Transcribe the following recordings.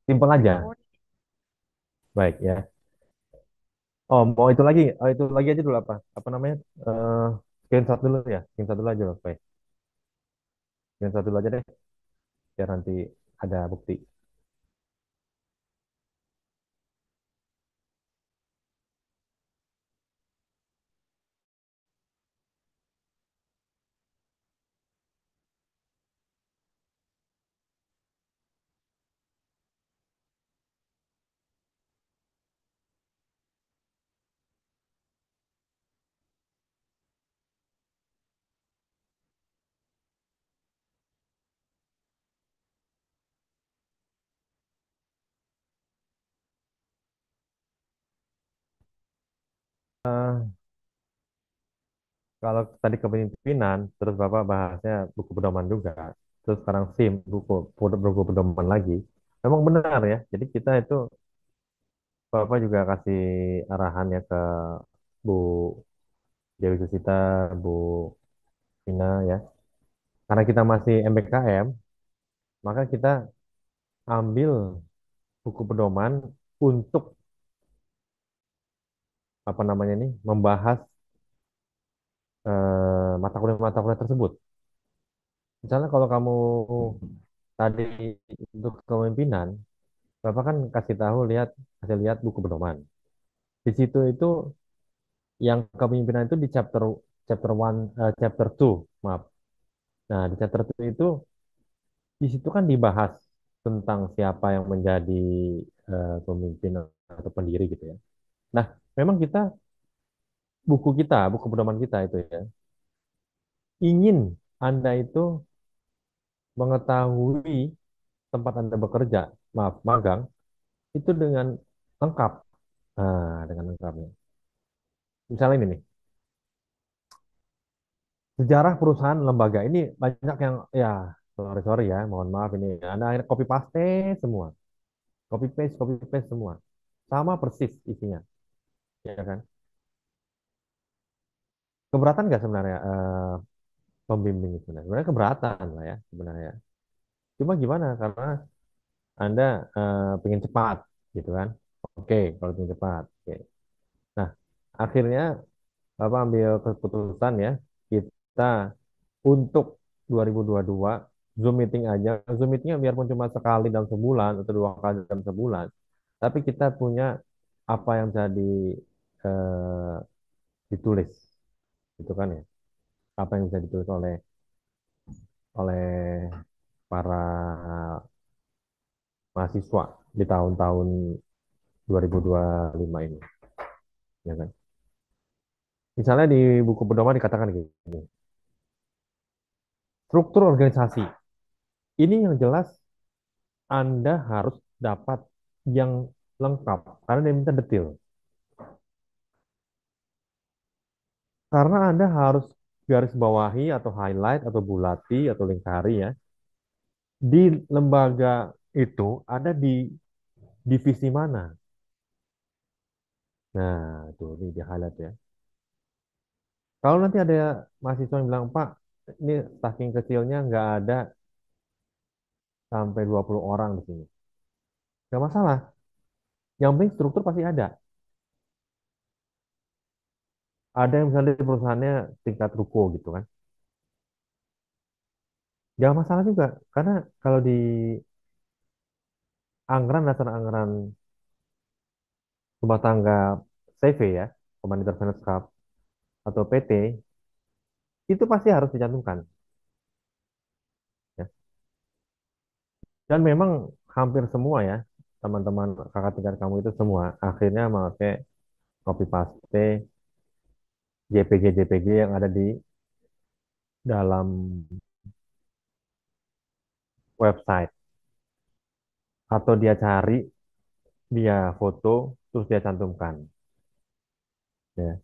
Simpel aja. Baik ya. Oh, mau itu lagi? Oh, itu lagi aja dulu apa? Apa namanya? Eh, screenshot dulu ya. Screenshot dulu aja loh. Baik. Screenshot dulu aja deh. Biar nanti ada bukti. Eh, Kalau tadi kepemimpinan, terus Bapak bahasnya buku pedoman juga. Terus sekarang SIM, buku pedoman lagi. Memang benar ya. Jadi kita itu, Bapak juga kasih arahan ya ke Bu Dewi Susita, Bu Vina ya. Karena kita masih MBKM, maka kita ambil buku pedoman untuk apa namanya ini, membahas mata kuliah tersebut. Misalnya kalau kamu tadi untuk kepemimpinan, Bapak kan kasih lihat buku pedoman. Di situ itu yang kepemimpinan itu di chapter one, chapter two, maaf. Nah, di chapter two itu di situ kan dibahas tentang siapa yang menjadi pemimpin atau pendiri gitu ya. Nah, memang buku pedoman kita itu ya, ingin Anda itu mengetahui tempat Anda bekerja, maaf, magang, itu dengan lengkap. Nah, dengan lengkapnya. Misalnya ini nih, sejarah perusahaan lembaga ini banyak yang ya sorry ya, mohon maaf ini Anda akhirnya copy paste semua, sama persis isinya, ya kan? Keberatan nggak sebenarnya pembimbing itu sebenarnya? Sebenarnya keberatan lah ya sebenarnya. Cuma gimana? Karena Anda pengen cepat, gitu kan? Oke, kalau pengen cepat, oke. Nah, akhirnya Bapak ambil keputusan ya, kita untuk 2022 Zoom meeting aja. Zoom meetingnya biarpun cuma sekali dalam sebulan atau dua kali dalam sebulan, tapi kita punya apa yang jadi eh, ditulis, gitu kan ya? Apa yang bisa ditulis oleh oleh para mahasiswa di tahun-tahun 2025 ini, ya kan? Misalnya di buku pedoman dikatakan gini, struktur organisasi. Ini yang jelas Anda harus dapat yang lengkap karena dia minta detail. Karena Anda harus garis bawahi atau highlight atau bulati atau lingkari ya. Di lembaga itu ada di divisi mana? Nah, itu di highlight ya. Kalau nanti ada mahasiswa yang bilang, Pak, ini saking kecilnya nggak ada sampai 20 orang di sini. Nggak masalah. Yang penting struktur pasti ada. Ada yang misalnya di perusahaannya tingkat ruko gitu kan. Nggak masalah juga. Karena kalau di dasar anggaran rumah tangga CV ya, Command Intervention Cup atau PT, itu pasti harus dicantumkan. Ya. Dan memang hampir semua ya, teman-teman kakak tingkat kamu itu semua akhirnya memakai copy paste JPG yang ada di dalam website. Atau dia cari, dia foto, terus dia cantumkan. Ya.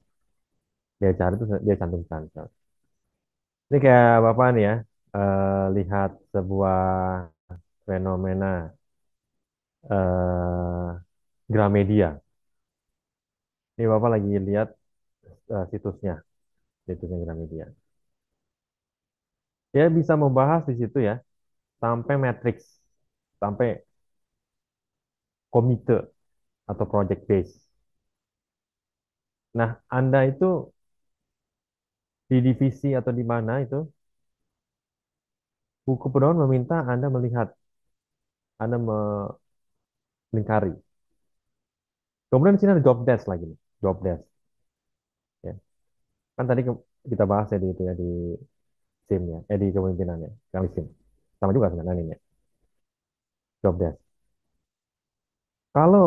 Dia cari, terus dia cantumkan. Ini kayak Bapak nih ya, lihat sebuah fenomena eh, Gramedia. Ini Bapak lagi lihat situsnya, situsnya Gramedia. Dia bisa membahas di situ ya, sampai matrix, sampai komite atau project base. Nah, Anda itu di divisi atau di mana itu, buku pedoman meminta Anda melihat, Anda melingkari. Kemudian di sini ada job desk lagi nih, job desk. Ya. Kan tadi kita bahas ya di itu ya di SIM ya, di kepemimpinan ya, kali SIM. Sama juga sebenarnya ini ya, job desk. Kalau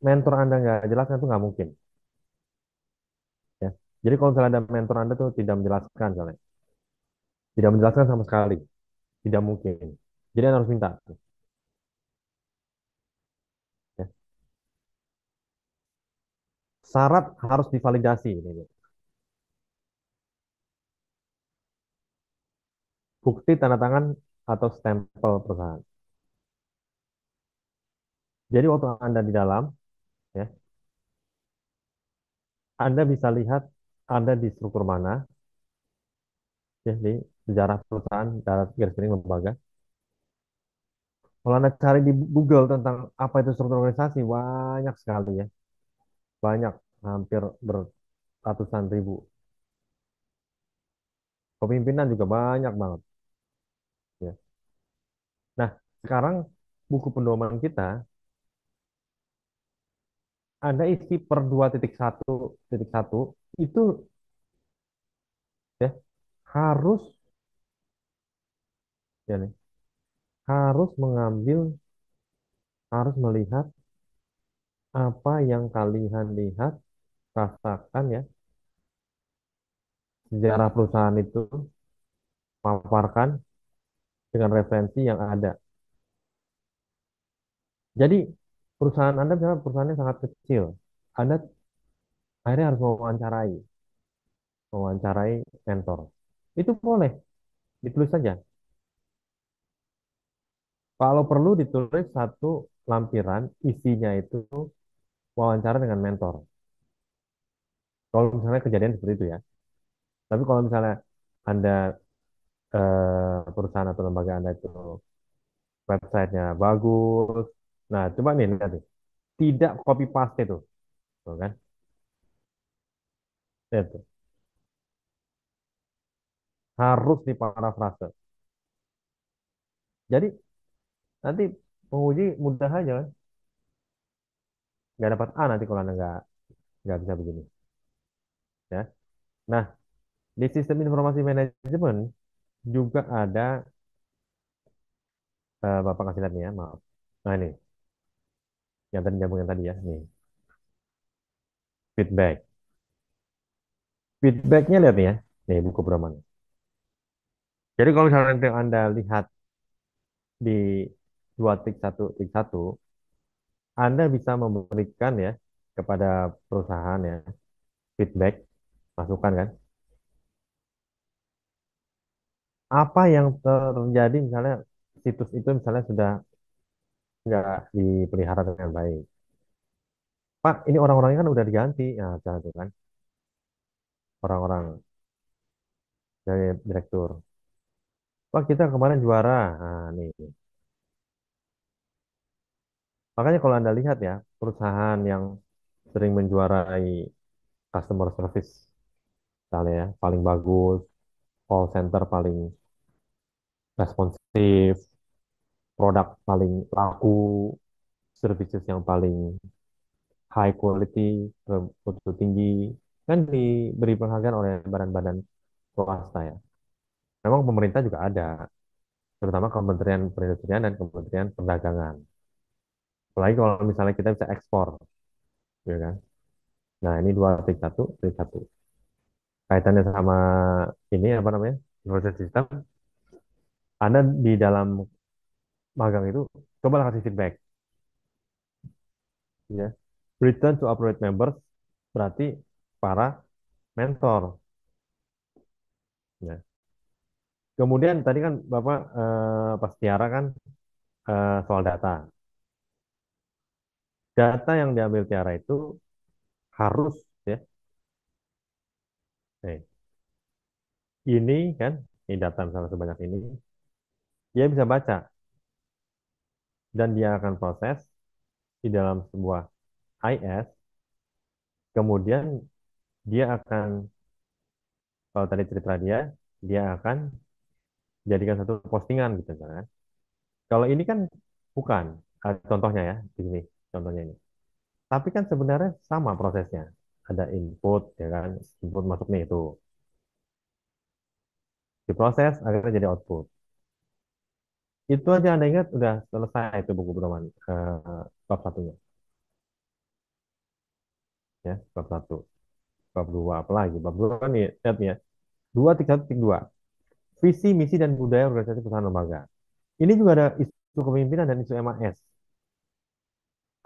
mentor Anda nggak jelas, itu nggak mungkin. Ya. Jadi kalau misalnya ada mentor Anda tuh tidak menjelaskan, misalnya, tidak menjelaskan sama sekali, tidak mungkin. Jadi Anda harus minta. Ya. Syarat harus divalidasi. Ini. Bukti tanda tangan atau stempel perusahaan. Jadi waktu Anda di dalam, ya, Anda bisa lihat Anda di struktur mana, ya, di sejarah perusahaan, sejarah garis miring lembaga. Kalau Anda cari di Google tentang apa itu struktur organisasi, banyak sekali ya. Banyak, hampir beratusan ribu. Kepemimpinan juga banyak banget. Ya. Nah, sekarang buku pedoman kita, Anda isi per 2.1.1 itu ya harus ya nih, harus mengambil, harus melihat apa yang kalian lihat, rasakan ya, sejarah perusahaan itu, paparkan dengan referensi yang ada. Jadi perusahaan Anda misalnya perusahaannya sangat kecil, Anda akhirnya harus mewawancarai mentor. Itu boleh, ditulis saja. Kalau perlu ditulis satu lampiran, isinya itu wawancara dengan mentor. Kalau misalnya kejadian seperti itu ya. Tapi kalau misalnya Anda perusahaan atau lembaga Anda itu websitenya bagus, nah coba nih lihat nih, tidak copy paste itu, tuh kan? Lihat tuh. Harus diparafrase. Jadi nanti penguji mudah aja kan, nggak dapat A nanti kalau Anda nggak bisa begini, ya. Nah, di sistem informasi manajemen juga ada, Bapak kasih lihat nih ya, maaf. Nah ini, yang tadi nyambung yang tadi ya, nih feedback. Feedbacknya lihat nih ya, nih buku Brahman. Jadi kalau misalnya nanti Anda lihat di 2.1.1, Anda bisa memberikan ya kepada perusahaan ya feedback, masukan kan. Apa yang terjadi misalnya situs itu misalnya sudah nggak dipelihara dengan baik. Pak, ini orang-orangnya kan udah diganti. Nah, misalnya itu kan orang-orang dari direktur. Pak, kita kemarin juara. Nah, nih. Makanya kalau Anda lihat ya, perusahaan yang sering menjuarai customer service, misalnya ya, paling bagus, call center paling responsif, produk paling laku, services yang paling high quality, mutu tinggi, kan diberi penghargaan oleh badan-badan swasta ya. Memang pemerintah juga ada, terutama Kementerian Perindustrian dan Kementerian Perdagangan. Apalagi kalau misalnya kita bisa ekspor, ya kan? Nah, ini 2.1.1. Kaitannya sama ini apa namanya? Proses sistem. Anda di dalam magang itu coba kasih feedback, ya. Return to operate members berarti para mentor, ya. Kemudian tadi kan Bapak pas Tiara kan soal data. Data yang diambil Tiara itu harus ya, ini kan, ini data misalnya sebanyak ini, dia bisa baca dan dia akan proses di dalam sebuah IS, kemudian dia akan, kalau tadi cerita dia akan jadikan satu postingan gitu kan. Kalau ini kan bukan. Contohnya ya, di sini contohnya ini. Tapi kan sebenarnya sama prosesnya. Ada input, ya kan, input masuk nih itu, diproses akhirnya jadi output. Itu aja Anda ingat udah selesai itu buku pedoman bab satunya, ya bab satu, bab dua apalagi bab dua kan nih lihat nih ya, 2.1.2 visi misi dan budaya organisasi perusahaan lembaga. Ini juga ada isu kepemimpinan dan isu MAS.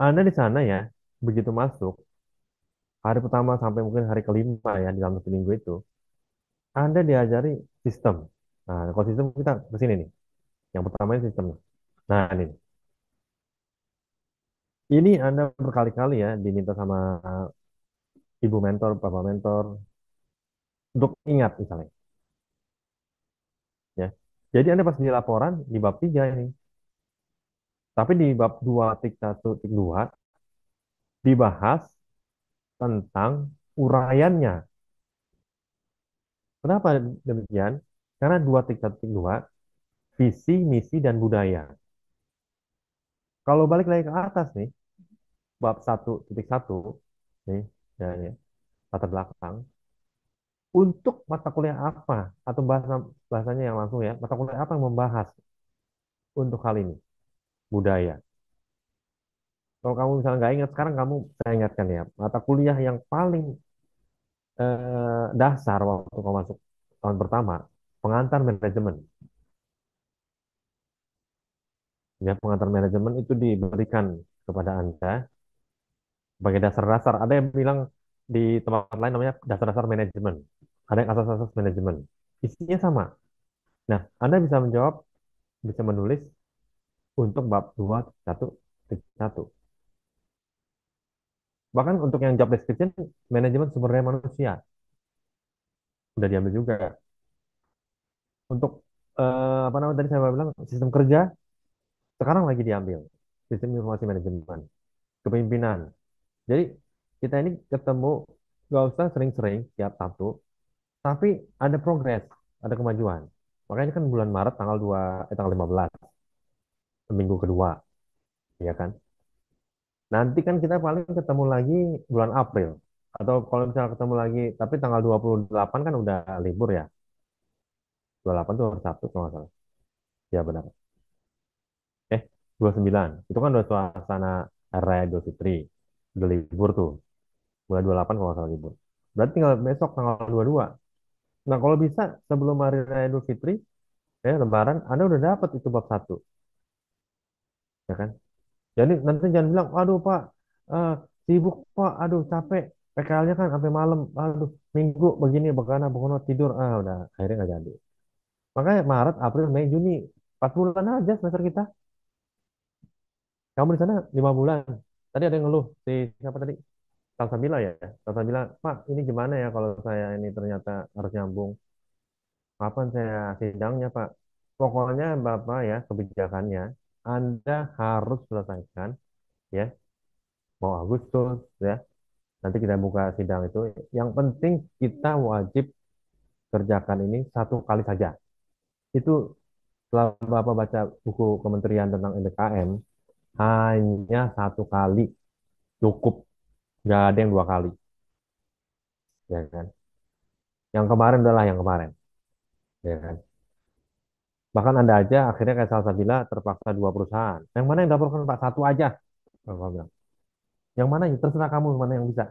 Anda di sana ya, begitu masuk hari pertama sampai mungkin hari kelima ya di dalam satu minggu itu, Anda diajari sistem. Nah, kalau sistem kita ke sini nih. Yang pertama ini sistem. Nah, ini Anda berkali-kali ya diminta sama ibu mentor, bapak mentor untuk ingat misalnya, ya. Jadi Anda pas di laporan di bab 3 ini, tapi di bab 2.1.2 dibahas tentang uraiannya. Kenapa demikian? Karena 2.1.2 visi, misi, dan budaya. Kalau balik lagi ke atas nih, bab 1.1 nih, ya, ya, latar belakang. Untuk mata kuliah apa atau bahasanya yang langsung ya, mata kuliah apa yang membahas untuk hal ini? Budaya. Kalau kamu misalnya nggak ingat sekarang, saya ingatkan ya, mata kuliah yang paling dasar waktu kamu masuk tahun pertama, pengantar manajemen. Ya, pengantar manajemen itu diberikan kepada Anda sebagai dasar-dasar. Ada yang bilang di tempat lain namanya dasar-dasar manajemen. Ada yang asas-asas manajemen. Isinya sama. Nah, Anda bisa menjawab, bisa menulis untuk bab 2.1.1. Bahkan untuk yang job description, manajemen sumber daya manusia, udah diambil juga. Untuk apa namanya tadi saya bilang, sistem kerja, sekarang lagi diambil. Sistem informasi manajemen, kepemimpinan. Jadi kita ini ketemu, gak usah sering-sering tiap Sabtu, tapi ada progres, ada kemajuan. Makanya kan bulan Maret tanggal 15, minggu kedua, ya kan? Nanti kan kita paling ketemu lagi bulan April. Atau kalau misalnya ketemu lagi, tapi tanggal 28 kan udah libur ya. 28 tuh hari Sabtu kalau nggak salah. Ya benar. 29. Itu kan udah suasana hari Raya Idul Fitri. Udah libur tuh. Mulai 28 kalau nggak salah libur. Berarti tinggal besok tanggal 22. Nah kalau bisa sebelum hari Raya Idul Fitri, Lebaran, Anda udah dapat itu bab satu, ya kan? Jadi nanti jangan bilang, aduh Pak, eh, sibuk Pak, aduh capek, PKL-nya kan sampai malam, aduh minggu begini, begana tidur, udah akhirnya nggak jadi. Makanya Maret, April, Mei, Juni, 4 bulan aja semester kita. Kamu di sana 5 bulan. Tadi ada yang ngeluh, si siapa tadi? Salsabila ya. Salsabila, Pak, ini gimana ya kalau saya ini ternyata harus nyambung. Kapan saya sidangnya, Pak? Pokoknya Bapak ya, kebijakannya, Anda harus selesaikan ya, mau Agustus ya. Nanti kita buka sidang itu. Yang penting kita wajib kerjakan ini satu kali saja. Itu setelah Bapak baca buku Kementerian tentang LKM, hanya satu kali cukup. Nggak ada yang dua kali, ya kan? Yang kemarin adalah yang kemarin, ya kan? Bahkan Anda aja akhirnya kayak Salsabila terpaksa dua perusahaan. Yang mana yang dilaporkan Pak? Satu aja. Bapak bilang. Yang mana? Ya, terserah kamu mana yang bisa.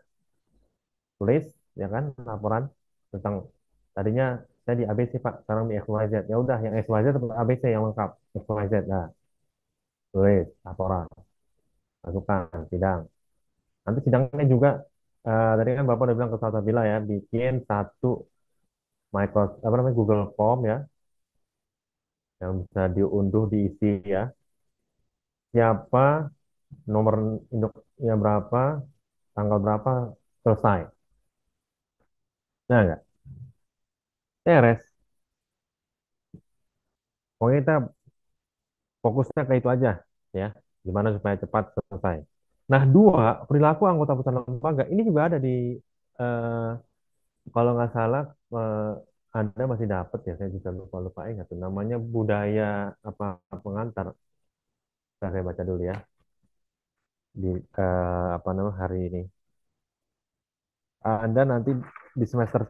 Tulis, ya kan? Laporan tentang tadinya saya di ABC Pak, sekarang di XYZ. Ya udah, yang XYZ tetap ABC yang lengkap. XYZ. Nah, tulis laporan, masukkan sidang. Nanti sidangnya juga tadi kan Bapak udah bilang ke Salsabila ya, bikin satu Microsoft apa namanya Google Form ya, yang bisa diunduh diisi ya. Siapa nomor induknya berapa, tanggal berapa, selesai. Nah, enggak, beres. Pokoknya kita fokusnya ke itu aja, ya. Gimana supaya cepat selesai. Nah, dua, perilaku anggota putusan lembaga ini juga ada di eh, kalau nggak salah eh, Anda masih dapat ya, saya juga lupa ingat tuh namanya budaya apa pengantar. Saya baca dulu ya di apa namanya hari ini. Anda nanti di semester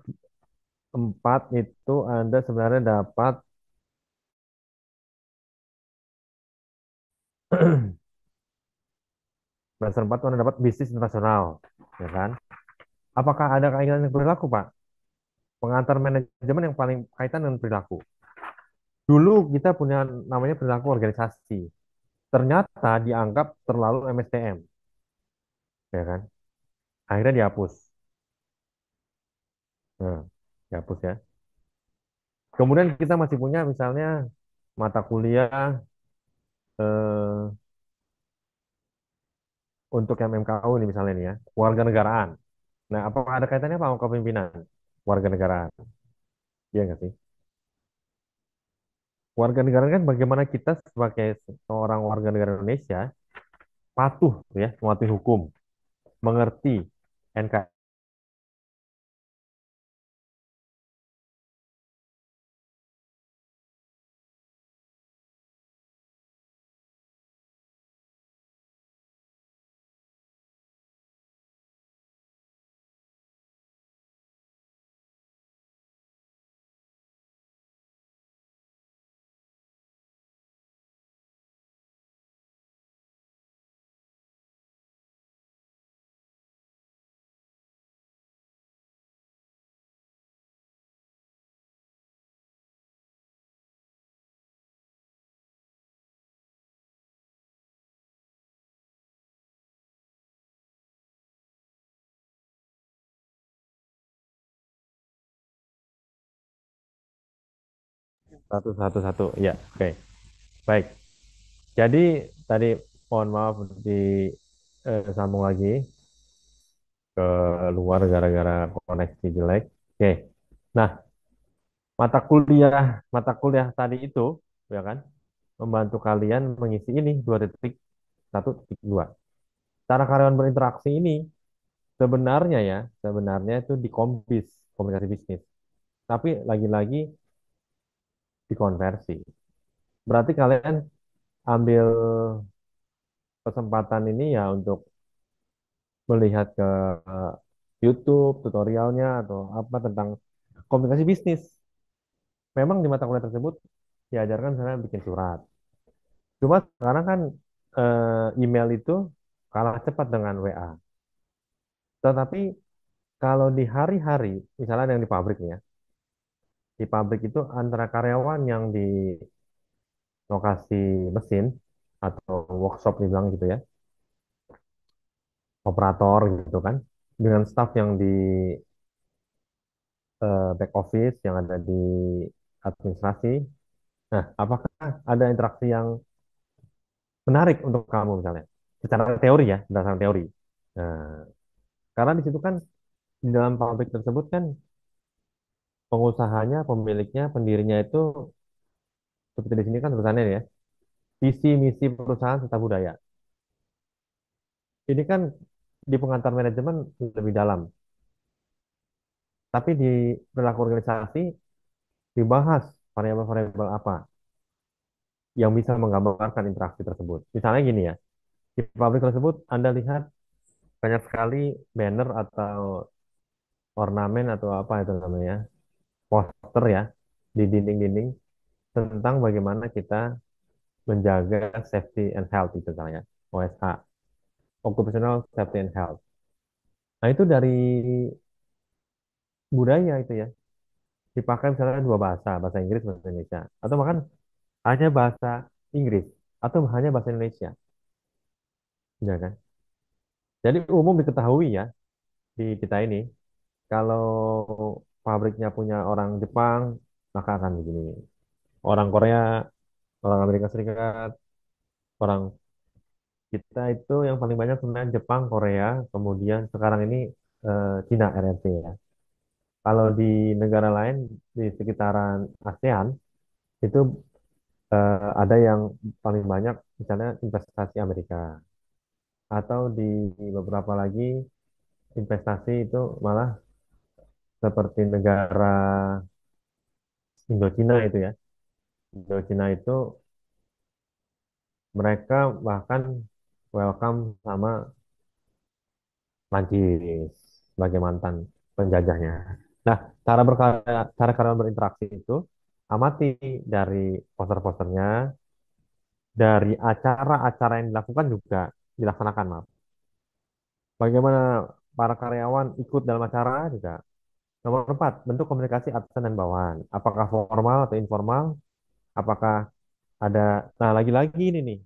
4 itu Anda sebenarnya dapat semester 4 itu Anda dapat bisnis internasional, ya kan? Apakah ada kaitan yang perilaku, Pak? Pengantar manajemen yang paling kaitan dengan perilaku. Dulu kita punya namanya perilaku organisasi. Ternyata dianggap terlalu MSTM, ya kan? Akhirnya dihapus. Nah, dihapus ya. Kemudian kita masih punya misalnya mata kuliah eh, untuk MMKU ini misalnya nih ya, warganegaraan. Nah, apakah ada kaitannya Pak sama kepemimpinan warganegaraan? Iya nggak sih? Warganegaraan kan bagaimana kita sebagai seorang warga negara Indonesia patuh ya, mematuhi hukum, mengerti NKRI. Satu satu ya, oke, baik. Jadi tadi mohon maaf di sambung lagi ke luar gara-gara koneksi jelek. Oke. Nah, mata kuliah tadi itu ya kan membantu kalian mengisi ini 2.1.2. Cara karyawan berinteraksi ini sebenarnya ya, sebenarnya itu di kombis, komunikasi bisnis. Tapi lagi-lagi dikonversi. Berarti kalian ambil kesempatan ini ya untuk melihat ke YouTube tutorialnya atau apa tentang komunikasi bisnis. Memang di mata kuliah tersebut diajarkan misalnya bikin surat. Cuma sekarang kan email itu kalah cepat dengan WA. Tetapi kalau di hari-hari, misalnya yang di pabrik nih ya, di pabrik itu antara karyawan yang di lokasi mesin atau workshop dibilang gitu ya, operator gitu kan, dengan staff yang di back office yang ada di administrasi. Nah, apakah ada interaksi yang menarik untuk kamu misalnya? Secara teori ya, berdasarkan teori. Nah, karena di situ kan di dalam pabrik tersebut kan pengusahanya, pemiliknya, pendirinya itu seperti di sini kan tulisannya ya, visi misi perusahaan serta budaya. Ini kan di pengantar manajemen lebih dalam, tapi di perilaku organisasi dibahas variabel-variabel apa yang bisa menggambarkan interaksi tersebut. Misalnya gini ya, di pabrik tersebut Anda lihat banyak sekali banner atau ornamen atau apa itu namanya, poster ya di dinding-dinding tentang bagaimana kita menjaga safety and health itu misalnya, OSH, Occupational Safety and Health. Nah itu dari budaya itu ya, dipakai misalnya dua bahasa, bahasa Inggris, bahasa Indonesia, atau bahkan hanya bahasa Inggris, atau hanya bahasa Indonesia, ya kan? Jadi umum diketahui ya di kita ini, kalau pabriknya punya orang Jepang, maka akan begini. Orang Korea, orang Amerika Serikat, orang kita itu yang paling banyak sebenarnya Jepang, Korea, kemudian sekarang ini Cina RRC ya. Kalau di negara lain di sekitaran ASEAN itu ada yang paling banyak misalnya investasi Amerika. atau di beberapa lagi investasi itu malah seperti negara Indochina itu ya. Indochina itu mereka bahkan welcome sama Prancis sebagai mantan penjajahnya. Nah, cara kalian berinteraksi itu amati dari poster-posternya, dari acara-acara yang dilakukan juga dilaksanakan, Mas. Bagaimana para karyawan ikut dalam acara juga. Nomor 4, bentuk komunikasi atasan dan bawahan. Apakah formal atau informal? Apakah ada, nah lagi-lagi ini nih,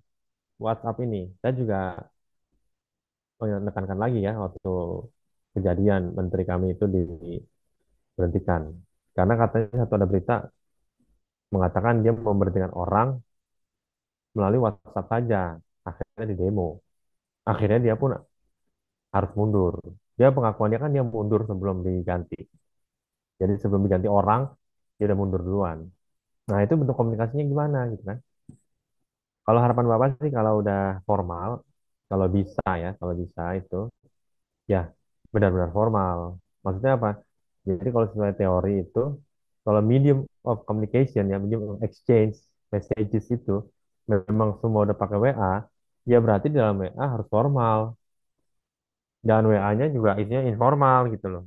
WhatsApp ini. Saya juga menekankan lagi ya, waktu kejadian menteri kami itu diberhentikan. Karena katanya satu ada berita mengatakan dia memberhentikan orang melalui WhatsApp saja. Akhirnya di demo. Akhirnya dia pun harus mundur. Dia pengakuannya kan dia mundur sebelum diganti. Jadi sebelum diganti orang, dia udah mundur duluan. Nah, itu bentuk komunikasinya gimana gitu kan. Kalau harapan Bapak sih kalau udah formal, kalau bisa ya, kalau bisa itu ya benar-benar formal. Maksudnya apa? Jadi kalau sesuai teori itu, kalau medium of communication ya, medium of exchange messages itu memang semua udah pakai WA, ya berarti di dalam WA harus formal. Dan WA-nya juga isinya informal gitu loh.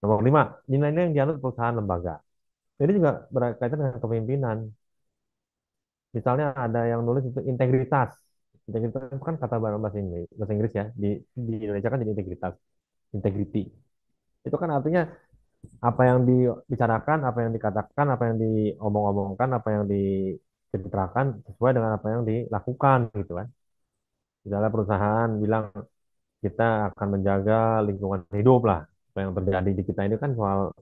Nomor 5, nilainya yang dianut perusahaan lembaga. Ini juga berkaitan dengan kepemimpinan. Misalnya ada yang nulis itu integritas. Integritas itu kan kata bahasa Inggris ya. Di Indonesia kan jadi integritas, integrity. Itu kan artinya apa yang dibicarakan, apa yang dikatakan, apa yang diomong-omongkan, apa yang diceritakan sesuai dengan apa yang dilakukan gitu kan. Misalnya perusahaan bilang kita akan menjaga lingkungan hidup lah. Apa yang terjadi di kita ini kan soal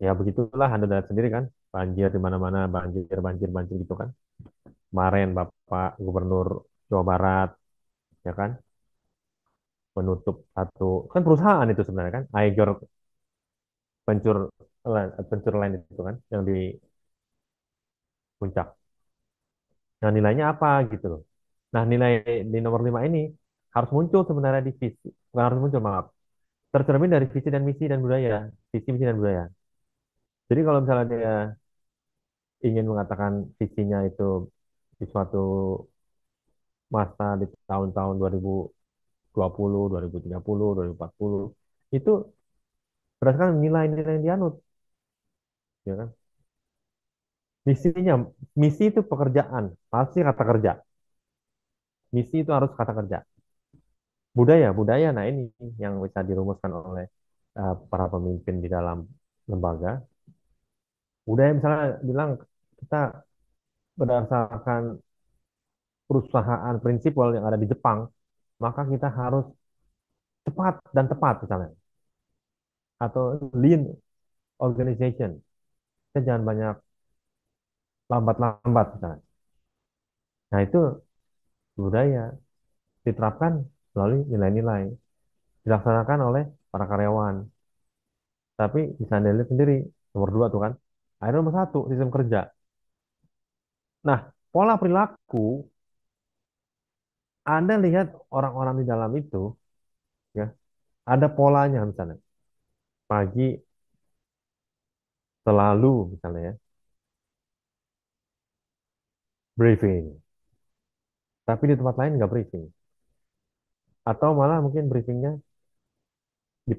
ya begitulah Anda lihat sendiri kan. Banjir di mana-mana, banjir, banjir, banjir gitu kan. Kemarin Bapak Gubernur Jawa Barat ya kan menutup satu kan perusahaan itu sebenarnya kan Aiger Pencur Pencur Land itu kan yang di puncak. Nah, nilainya apa gitu loh. Nah, nilai di nomor 5 ini harus muncul sebenarnya di visi, bukan harus muncul, maaf. Tercermin dari visi dan misi dan budaya, visi, misi dan budaya. Jadi kalau misalnya dia ingin mengatakan visinya itu di suatu masa di tahun-tahun 2020, 2030, 2040, itu berdasarkan nilai-nilai yang dianut, ya kan? Misinya, misi itu pekerjaan, pasti kata kerja. Misi itu harus kata kerja. Budaya, budaya, nah ini yang bisa dirumuskan oleh para pemimpin di dalam lembaga. Budaya misalnya bilang kita berdasarkan perusahaan prinsipal yang ada di Jepang, maka kita harus cepat dan tepat misalnya. Atau lean organization. Kita jangan banyak lambat-lambat misalnya. Nah itu budaya diterapkan melalui nilai-nilai. Dilaksanakan oleh para karyawan. Tapi bisa Anda lihat sendiri, nomor 2 tuh kan. Akhirnya nomor 1, sistem kerja. Nah, pola perilaku, Anda lihat orang-orang di dalam itu, ya, ada polanya misalnya. Pagi selalu misalnya ya, briefing. Tapi di tempat lain nggak briefing. Atau malah mungkin briefingnya di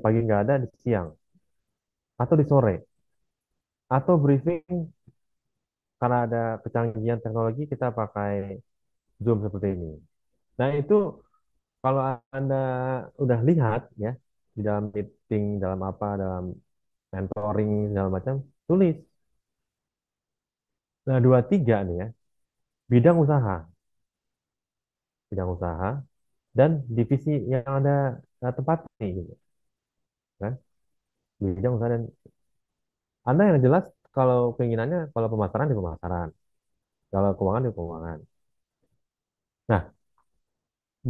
pagi nggak ada, di siang. Atau di sore. Atau briefing karena ada kecanggihan teknologi, kita pakai Zoom seperti ini. Nah itu kalau Anda udah lihat ya, di dalam meeting, dalam apa, dalam mentoring, segala macam, tulis. Nah, 2, 3 nih ya, bidang usaha. Bidang usaha dan divisi yang ada tempat nih gitu kan. Bidang usaha dan Anda yang jelas kalau keinginannya kalau pemasaran di pemasaran, kalau keuangan di keuangan. Nah,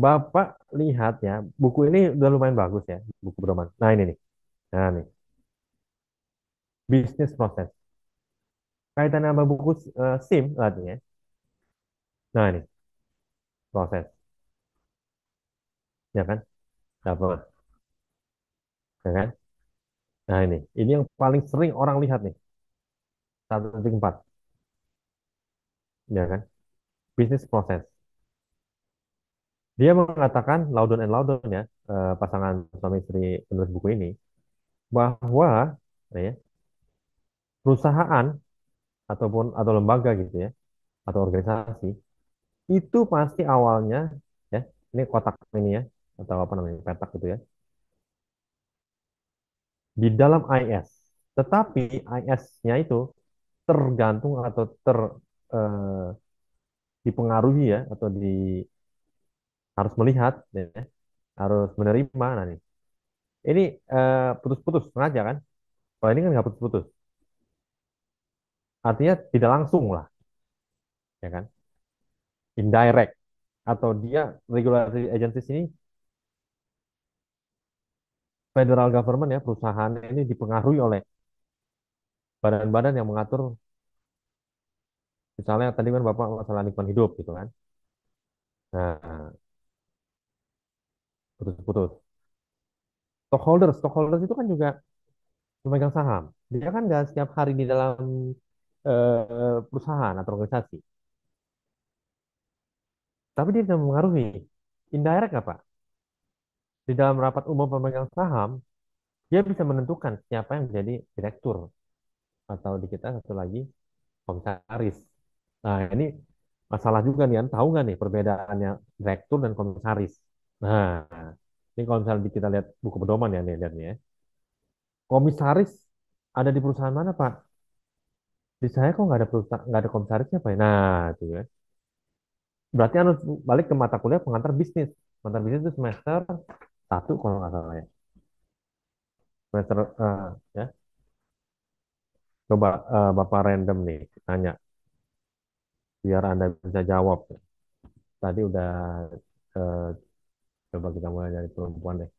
Bapak lihat ya, buku ini udah lumayan bagus ya, buku pedoman. Nah, ini nih. Nah, nih, bisnis proses. Kaitannya sama buku SIM artinya. Nah, ini proses. ya kan? Dapat, ya kan? Nah ini yang paling sering orang lihat nih, 1,4, ya kan? Bisnis proses. Dia mengatakan Laudon and Laudon ya, pasangan suami istri penulis buku ini, bahwa ya, perusahaan atau lembaga gitu ya, atau organisasi itu pasti awalnya ya, ini kotak ini ya, atau apa namanya, petak gitu ya, di dalam IS. Tetapi IS-nya itu tergantung atau eh, dipengaruhi ya, atau harus melihat ya, harus menerima. Nah nih, ini putus-putus sengaja kan? Kalau ini kan nggak putus-putus, artinya tidak langsung lah, ya kan? Indirect, atau dia regulatory agencies ini, federal government ya, perusahaan ini dipengaruhi oleh badan-badan yang mengatur, misalnya tadi kan Bapak masalah lingkungan hidup gitu kan. Nah, putus-putus. Stockholders itu kan juga pemegang saham. Dia kan nggak setiap hari di dalam perusahaan atau organisasi, tapi dia bisa mempengaruhi. Indirect apa? Di dalam rapat umum pemegang saham, dia bisa menentukan siapa yang menjadi direktur, atau di kita satu lagi komisaris. Nah, ini masalah juga nih, kan? Tahu nggak nih perbedaannya direktur dan komisaris? Nah, ini kalau misalnya kita lihat buku pedoman ya, nih, lihat nih ya. Komisaris ada di perusahaan mana, Pak? Di saya kok nggak ada perusahaan, nggak ada komisarisnya, Pak. Nah, itu ya. Berarti harus balik ke mata kuliah pengantar bisnis. Pengantar bisnis itu semester 1 kalau nggak salah ya. Semester ya. Coba Bapak random nih tanya biar Anda bisa jawab. Tadi udah eh, coba kita mulai dari perempuan deh.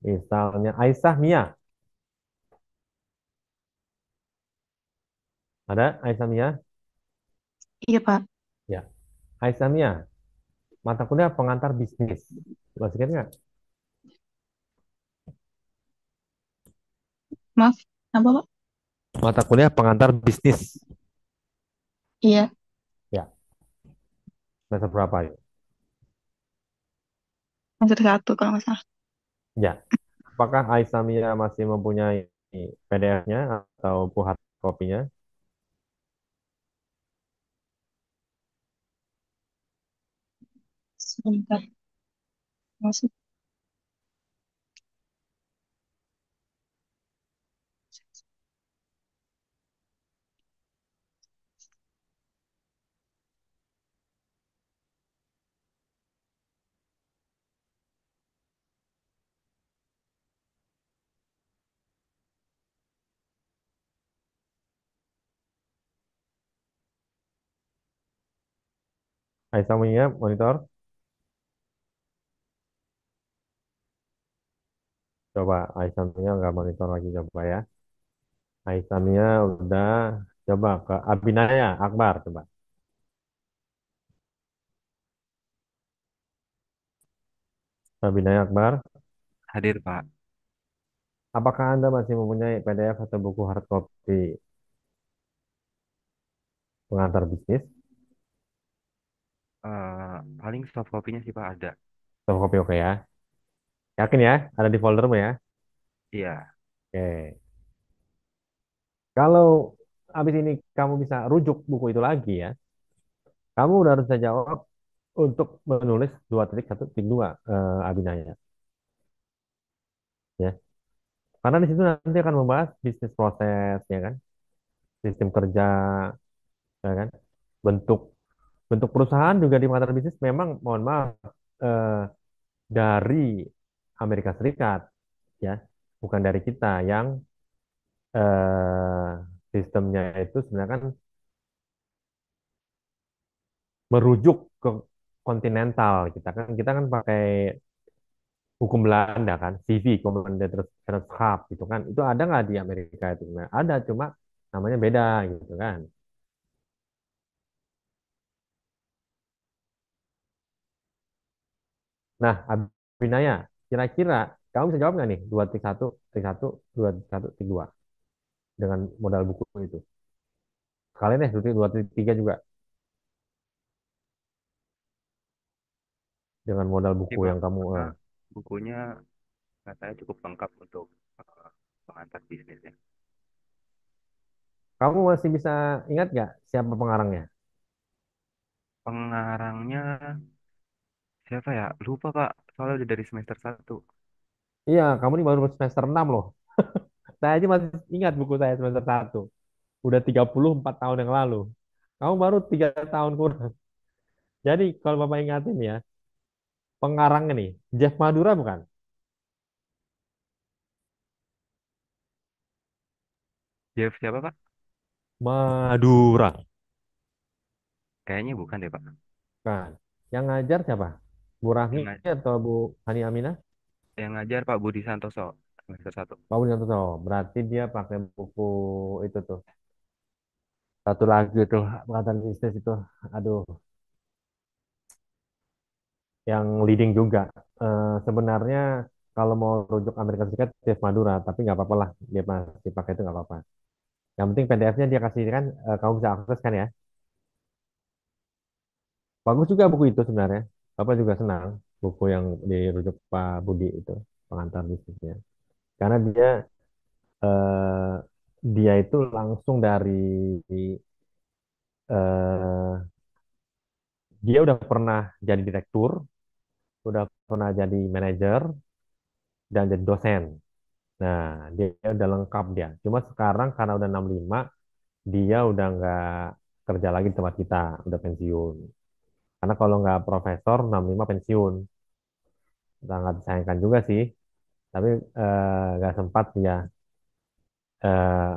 Misalnya Aisyah Mia. Ada Aisyah Mia? Iya, Pak. Ya. Aisyah Mia, mata kuliah pengantar bisnis. Masih ingat nggak? Maaf, apa, Pak? Mata kuliah pengantar bisnis. Iya, Ya, semester berapa ya? semester satu kalau nggak salah. Ya. Apakah Aisyah Mia masih mempunyai PDF-nya atau hard copy-nya? Sebentar, masih. Aisyah Mia, monitor. Coba Aisyah Mia nggak monitor lagi, coba ya. Aisyah Mia udah, coba ke Abinaya Akbar, coba. Abinaya Akbar, Hadir, Pak. apakah Anda masih mempunyai PDF atau buku hard copy pengantar bisnis? Paling soft copy-nya sih, Pak, ada. Soft copy oke ya. Yakin ya? Ada di foldermu ya? Iya. Oke. Kalau habis ini kamu bisa rujuk buku itu lagi ya, kamu udah harus bisa jawab untuk menulis 2.1.2 Abinaya. Ya. Karena di situ nanti akan membahas bisnis proses, ya kan? Sistem kerja, ya kan? Bentuk bentuk perusahaan juga di mata bisnis memang, mohon maaf, eh, dari Amerika Serikat, ya, bukan dari kita yang sistemnya itu sebenarnya kan merujuk ke kontinental. Kita kan pakai hukum Belanda kan, CV, Commanderschaft gitu kan. Itu ada nggak di Amerika itu? Nah, ada, cuma namanya beda gitu kan. Nah, Abinaya, kira-kira kamu bisa jawab nggak nih? Dua tik satu, tik satu, dua tik satu, tik dua dengan modal buku itu. Kalian dua tik tiga juga dengan modal Sih buku Pak, yang kamu. karena bukunya katanya cukup lengkap untuk eh, pengantar bisnis ya. Kamu masih bisa ingat nggak siapa pengarangnya? Pengarangnya siapa ya? Lupa Pak, soalnya udah dari semester satu. Iya, kamu ini baru semester 6 loh. Saya aja masih ingat buku saya semester satu. Udah 34 tahun yang lalu. Kamu baru 3 tahun kurang. Jadi kalau Bapak ingatin ya, pengarangnya nih, Jeff Madura bukan? Jeff siapa Pak? Madura. Kayaknya bukan deh Pak. Kan. Yang ngajar siapa? Bu Yang, Rahmi nga- atau Bu Hani Aminah? yang ngajar Pak Budi Santoso semester satu. Pak Budi Santoso. Berarti dia pakai buku itu tuh. Satu lagi tuh, pengantar bisnis itu. Aduh, yang leading juga. Sebenarnya kalau mau rujuk Amerika Serikat, Jeff Madura. Tapi nggak apa-apa lah. Dia masih pakai itu nggak apa-apa. Yang penting PDF-nya dia kasih kan, kamu bisa akses kan ya. Bagus juga buku itu sebenarnya. Bapak juga senang buku yang dirujuk Pak Budi itu, pengantar bisnisnya. Karena eh, dia itu langsung dari eh, dia udah pernah jadi direktur, udah pernah jadi manajer dan jadi dosen. Nah, dia udah lengkap dia. Cuma sekarang karena udah 65, dia udah nggak kerja lagi di tempat kita, udah pensiun. Karena kalau nggak profesor, 65 pensiun. Sangat disayangkan juga sih, tapi nggak sempat dia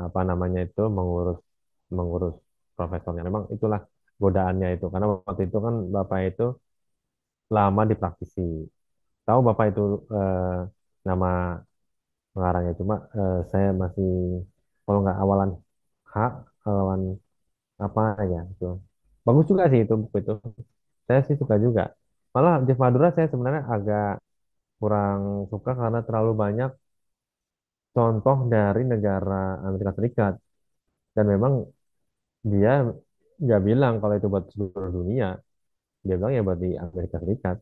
apa namanya itu mengurus mengurus profesornya. Memang itulah godaannya itu. Karena waktu itu kan Bapak itu lama di praktisi. Tahu Bapak itu nama pengarangnya, cuma saya masih kalau nggak awalan H, awalan apa ya itu. Bagus juga sih itu buku itu. Saya sih suka juga. Malah Jeff Madura saya sebenarnya agak kurang suka karena terlalu banyak contoh dari negara Amerika Serikat. Dan memang dia nggak bilang kalau itu buat seluruh dunia. Dia bilang ya buat di Amerika Serikat.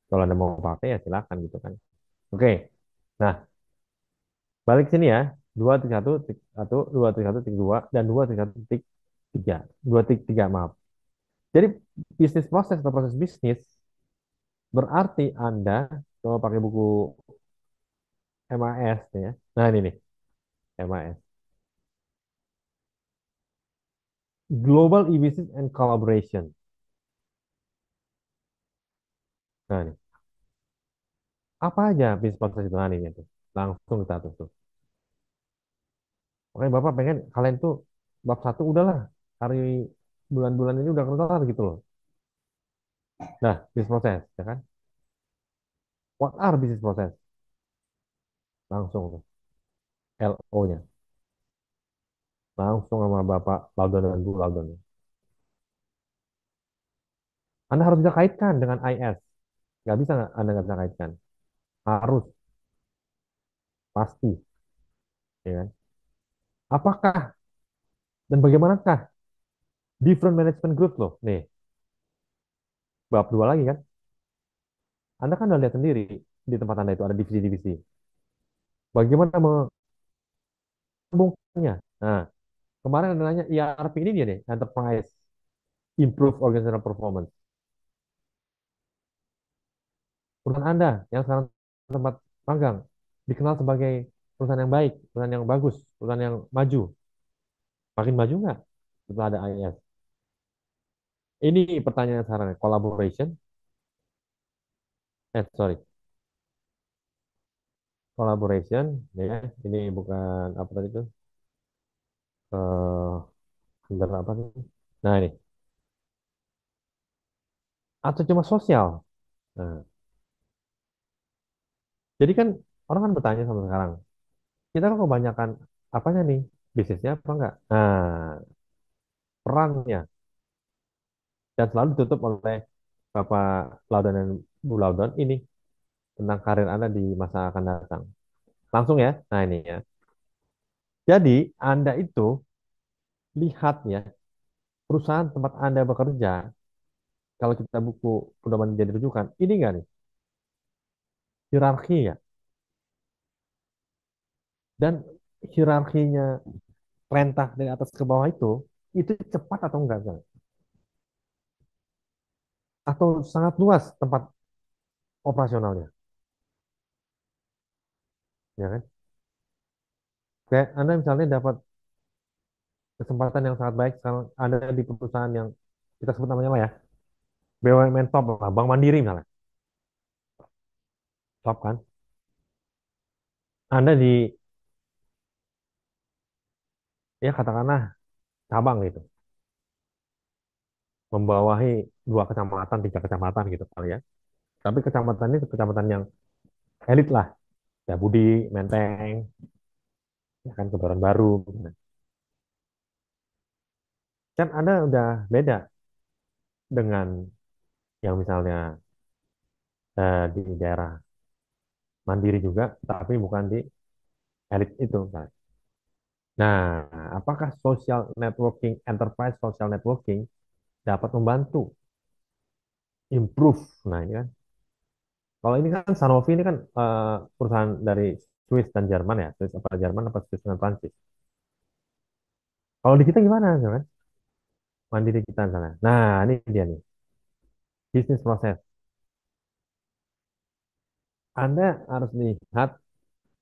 Kalau Anda mau pakai ya silakan gitu kan. Oke. Nah, balik sini ya. Dua titik satu titik satu, dua titik satu titik dua, dan dua titik satu titik tiga. Dua titik tiga maaf. Jadi bisnis proses atau proses bisnis berarti Anda kalau pakai buku MAS nih ya. Nah ini nih MAS. Global E-Business and Collaboration. Nah ini. Apa aja bisnis proses itu? Nah ini tuh. Langsung kita tuh. Tuh. Oke, Bapak pengen kalian tuh bab satu udahlah. Hari bulan-bulan ini udah kelar gitu loh. Nah, bisnis proses, ya kan? What are business process? Langsung tuh. LO-nya. Langsung sama Bapak Laudon dan Bu Laudon. Anda harus bisa kaitkan dengan IS. Nggak bisa nggak Anda nggak bisa kaitkan. Harus, pasti. Ya kan? Apakah dan bagaimanakah different management group loh? Nih, bab dua lagi kan? Anda kan udah lihat sendiri di tempat Anda itu ada divisi-divisi. Bagaimana menyambungkannya? Nah, kemarin Anda nanya ERP ini dia deh, Enterprise Improve Organizational Performance. Perusahaan Anda yang sekarang tempat magang dikenal sebagai perusahaan yang baik, perusahaan yang bagus, perusahaan yang maju. Makin maju nggak setelah ada IIS? Ini pertanyaan sekarang, collaboration, sorry, collaboration, ya, ini bukan apa tadi itu, under apa sih? Nah ini, atau cuma sosial. Nah, jadi kan orang kan bertanya sama sekarang, kita kan kebanyakan apanya nih, bisnisnya apa enggak? Nah, perannya dan selalu ditutup oleh Bapak Laudon dan Bu Laudon ini. tentang karir Anda di masa akan datang. Langsung ya. Nah ini ya. Jadi Anda itu lihat ya, perusahaan tempat Anda bekerja, kalau kita buku pedoman jadi rujukan, ini enggak nih, hierarki ya. Dan hierarkinya perintah dari atas ke bawah itu cepat atau enggak, Bang? Atau sangat luas tempat operasionalnya, ya kan? Kayak Anda misalnya dapat kesempatan yang sangat baik sekarang ada di perusahaan yang kita sebut namanya lah ya, BUMN top lah, Bank Mandiri misalnya, top kan? Anda di, ya katakanlah cabang gitu, membawahi 2 kecamatan, 3 kecamatan gitu kali ya. Tapi kecamatan ini kecamatan yang elit lah, ya Budi, Menteng, ya kan Kebayoran Baru. Gitu. Kan Anda udah beda dengan yang misalnya di daerah mandiri juga, tapi bukan di elit itu kan. Nah, apakah social networking, enterprise social networking dapat membantu improve? Nah, ini kan. Kalau ini kan Sanofi ini kan perusahaan dari Swiss dan Jerman ya, Swiss apa Jerman apa Swiss dan Prancis. Kalau di kita gimana, kan? Mandiri kita misalnya. Nah, ini dia nih, bisnis proses. Anda harus lihat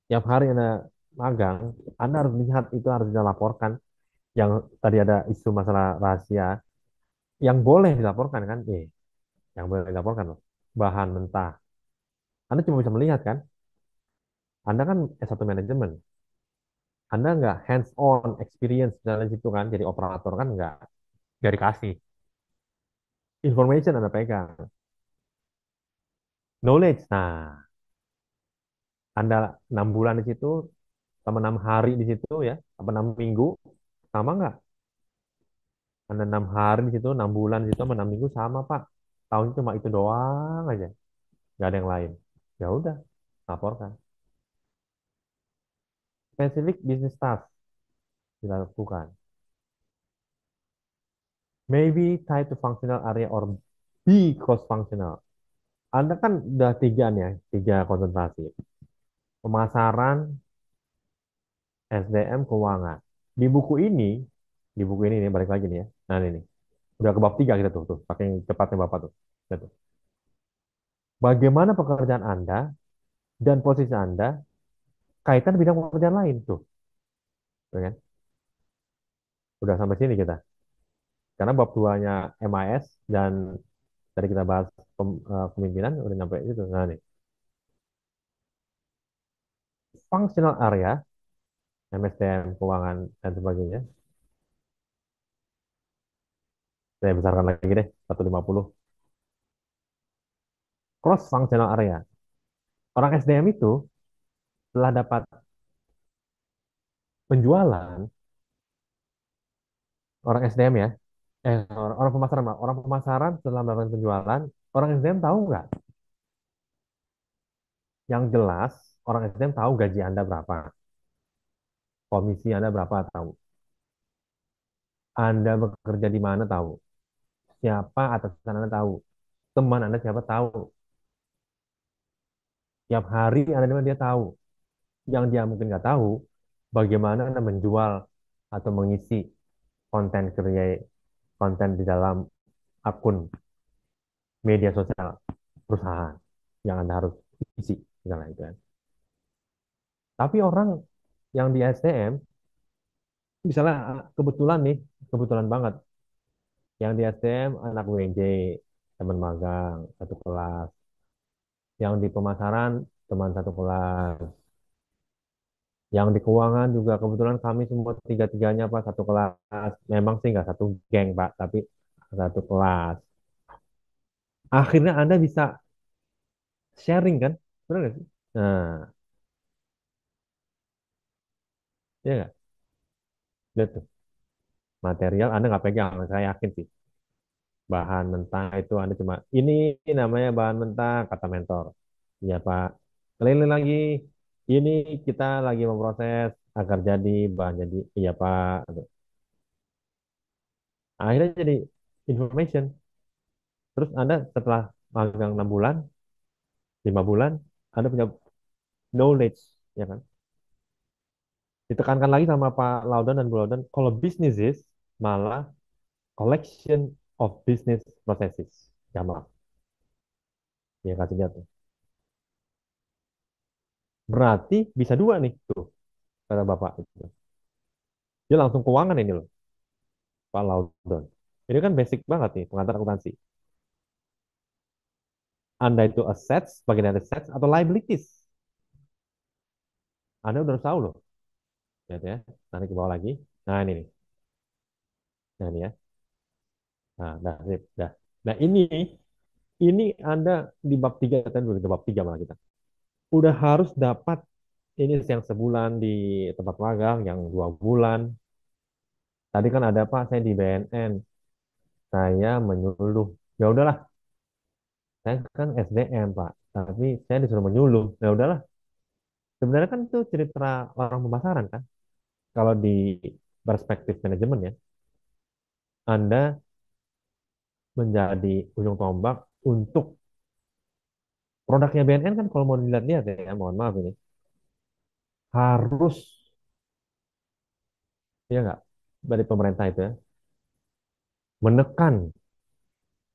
tiap hari Anda magang, Anda harus lihat itu harus dilaporkan. Yang tadi ada isu masalah rahasia, yang boleh dilaporkan kan? Yang boleh dilaporkan loh. Bahan mentah. Anda cuma bisa melihat kan? Anda kan S1 manajemen. Anda nggak hands on experience dalam situ kan, jadi operator kan nggak dikasih. Information Anda pegang. Knowledge. Nah, Anda 6 bulan di situ, sama 6 hari di situ ya, apa 6 minggu, sama nggak? Anda 6 hari di situ, 6 bulan di situ, sama 6 minggu sama Pak. Tahun cuma itu doang aja, nggak ada yang lain. Ya udah, laporkan. Specific business task dilakukan. Maybe tied to functional area or be cross functional. Anda kan udah tiga nih ya, 3 konsentrasi. Pemasaran, SDM, keuangan. Di buku ini, di buku ini nih, balik lagi nih ya. Nah ini nih, udah ke bab 3 kita tuh, saking cepatnya Bapak tuh. Lihat tuh. Bagaimana pekerjaan Anda dan posisi Anda kaitan bidang pekerjaan lain tuh, ya kan? Udah sampai sini kita. Karena bab 2-nya MIS dan tadi kita bahas kepemimpinan udah sampai itu. Nah nih, functional area, MSDM, keuangan dan sebagainya. Saya besarkan lagi deh, 150. Cross functional area. Orang SDM itu setelah dapat penjualan, orang SDM ya, orang pemasaran, orang pemasaran setelah melakukan penjualan, orang SDM tahu nggak? Yang jelas, orang SDM tahu gaji Anda berapa, komisi Anda berapa tahu, Anda bekerja di mana tahu, siapa atasan Anda tahu, teman Anda siapa tahu, tiap hari Anda di mana dia tahu. Yang dia mungkin nggak tahu, bagaimana Anda menjual atau mengisi konten konten di dalam akun media sosial perusahaan yang Anda harus isi, misalnya itu kan. Tapi orang yang di SDM, misalnya kebetulan nih, kebetulan banget, yang di SDM anak WNJ, teman magang, satu kelas, yang di pemasaran, teman satu kelas, yang di keuangan juga kebetulan kami semua tiga-tiganya Pak, satu kelas, memang sih nggak satu geng Pak, tapi satu kelas. Akhirnya Anda bisa sharing kan, benar nggak sih? Nah, ya nggak? Lihat tuh, material Anda nggak pegang, saya yakin sih. Bahan mentah itu Anda cuma, ini namanya bahan mentah, kata mentor. Iya Pak. Keliling lagi. Ini kita lagi memproses agar jadi bahan jadi. Iya Pak. Akhirnya jadi information. Terus Anda setelah magang 6 bulan, 5 bulan, Anda punya knowledge, ya kan? Ditekankan lagi sama Pak Laudan dan Bu Laudan, kalau business is malah collection of business processes. Ya maaf, ya kasih lihat tuh. Berarti bisa dua nih tuh, kata Bapak itu. Dia langsung keuangan ini loh, Pak Laudan. Ini kan basic banget nih, pengantar akuntansi. Anda itu assets, bagian dari assets atau liabilities. Anda udah harus tahu loh. Lihat ya, nanti ke bawah lagi. Nah ini nih, nah ini ya. Nah, dah, sip, dah. Nah ini Anda di bab 3 kan begitu bab 3 malah kita. Udah harus dapat ini yang sebulan di tempat magang, yang 2 bulan. Tadi kan ada Pak, saya di BNN, saya menyuluh. Ya udahlah, saya kan SDM Pak, tapi saya disuruh menyuluh. Ya udahlah, sebenarnya kan itu cerita orang pemasaran kan. Kalau di perspektif manajemen ya, Anda menjadi ujung tombak untuk produknya BNN kan kalau mau dilihat-lihat ya, mohon maaf ini, harus, ya nggak, dari pemerintah itu ya, menekan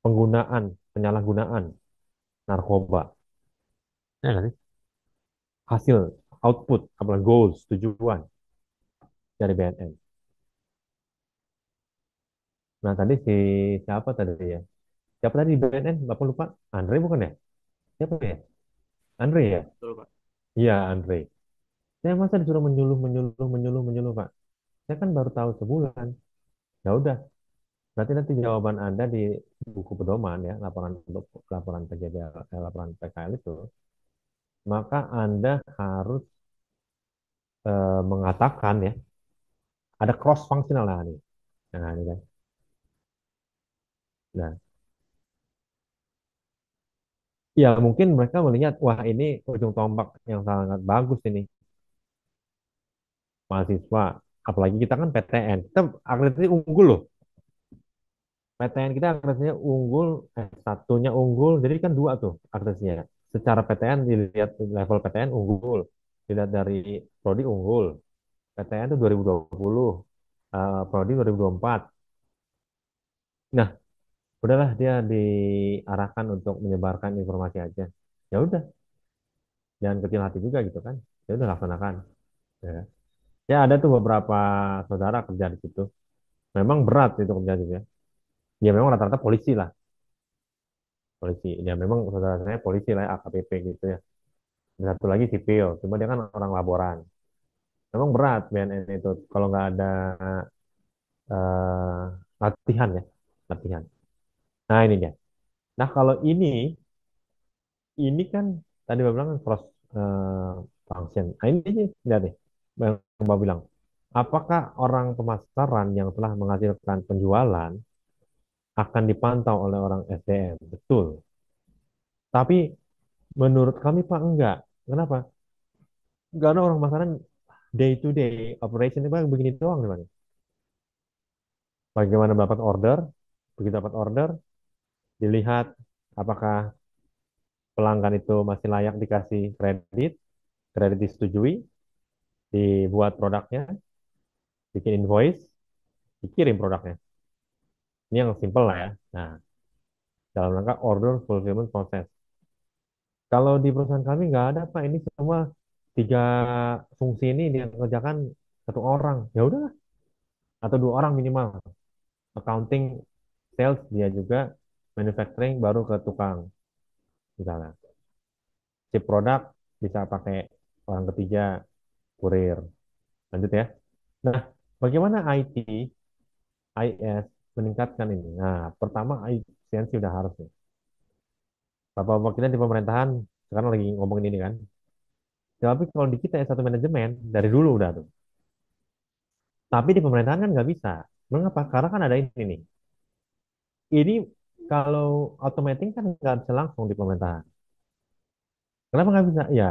penggunaan, penyalahgunaan narkoba. Ya nggak sih? Hasil, output, apalagi goals, tujuan dari BNN. Nah tadi siapa tadi ya? Siapa tadi di BNN? Bapak lupa? Andre bukan ya? Siapa ya? Andre ya? Betul, Pak. Iya Andre. Saya masa disuruh menyuluh, menyuluh, menyuluh, menyuluh Pak. Saya kan baru tahu sebulan. Ya udah, berarti nanti jawaban Anda di buku pedoman ya, laporan laporan kejadian, laporan PKL itu, maka Anda harus mengatakan ya, ada cross functional lah nih. Nah, ini kan. Nah, ya mungkin mereka melihat, wah ini ujung tombak yang sangat bagus ini, mahasiswa. Apalagi kita kan PTN, kita akreditasi unggul loh. PTN kita akreditasinya unggul, satunya unggul, jadi kan dua tuh akreditasinya. Secara PTN dilihat level PTN unggul, dilihat dari prodi unggul. PTN itu 2020, prodi 2024. Nah, udahlah dia diarahkan untuk menyebarkan informasi aja. Ya udah, jangan kecil hati juga gitu kan. Ya udah laksanakan. Ya. Ya ada tuh beberapa saudara kerja di situ. Memang berat itu kerja gitu ya. Ya memang rata-rata polisi lah, polisi. Ya memang saudara saya polisi lah, AKPP gitu ya. Dan satu lagi sipil, cuma dia kan orang laboran. Memang berat BNN itu kalau nggak ada eh, latihan ya, latihan. Nah ini dia. Nah kalau ini kan tadi Bapak bilang kan cross eh, function. Nah ini sih, lihat nih, yang Bapak bilang. Apakah orang pemasaran yang telah menghasilkan penjualan akan dipantau oleh orang SDM? Betul. Tapi menurut kami Pak enggak. Kenapa? Karena orang pemasaran day to day operation itu Pak begini doang nih Pak. Bagaimana dapat order? Begitu dapat order, dilihat apakah pelanggan itu masih layak dikasih kredit, kredit disetujui, dibuat produknya, bikin invoice, dikirim produknya. Ini yang simple lah ya. Nah, dalam rangka order fulfillment process. Kalau di perusahaan kami nggak ada Pak, ini semua tiga fungsi ini dia kerjakan satu orang. Ya udah, atau 2 orang minimal. Accounting, sales dia juga, manufacturing baru ke tukang misalnya. Si produk bisa pakai orang ketiga, kurir. Lanjut ya. Nah, bagaimana IT, IS meningkatkan ini? Nah, pertama efisiensi udah harus nih. Bapak-bapak kita di pemerintahan sekarang lagi ngomongin ini kan. Tapi kalau di kita S1 manajemen dari dulu udah tuh. Tapi di pemerintahan kan nggak bisa. Mengapa? Karena kan ada ini nih. Ini kalau automating kan nggak bisa langsung di pemerintahan. Kenapa nggak bisa? Ya,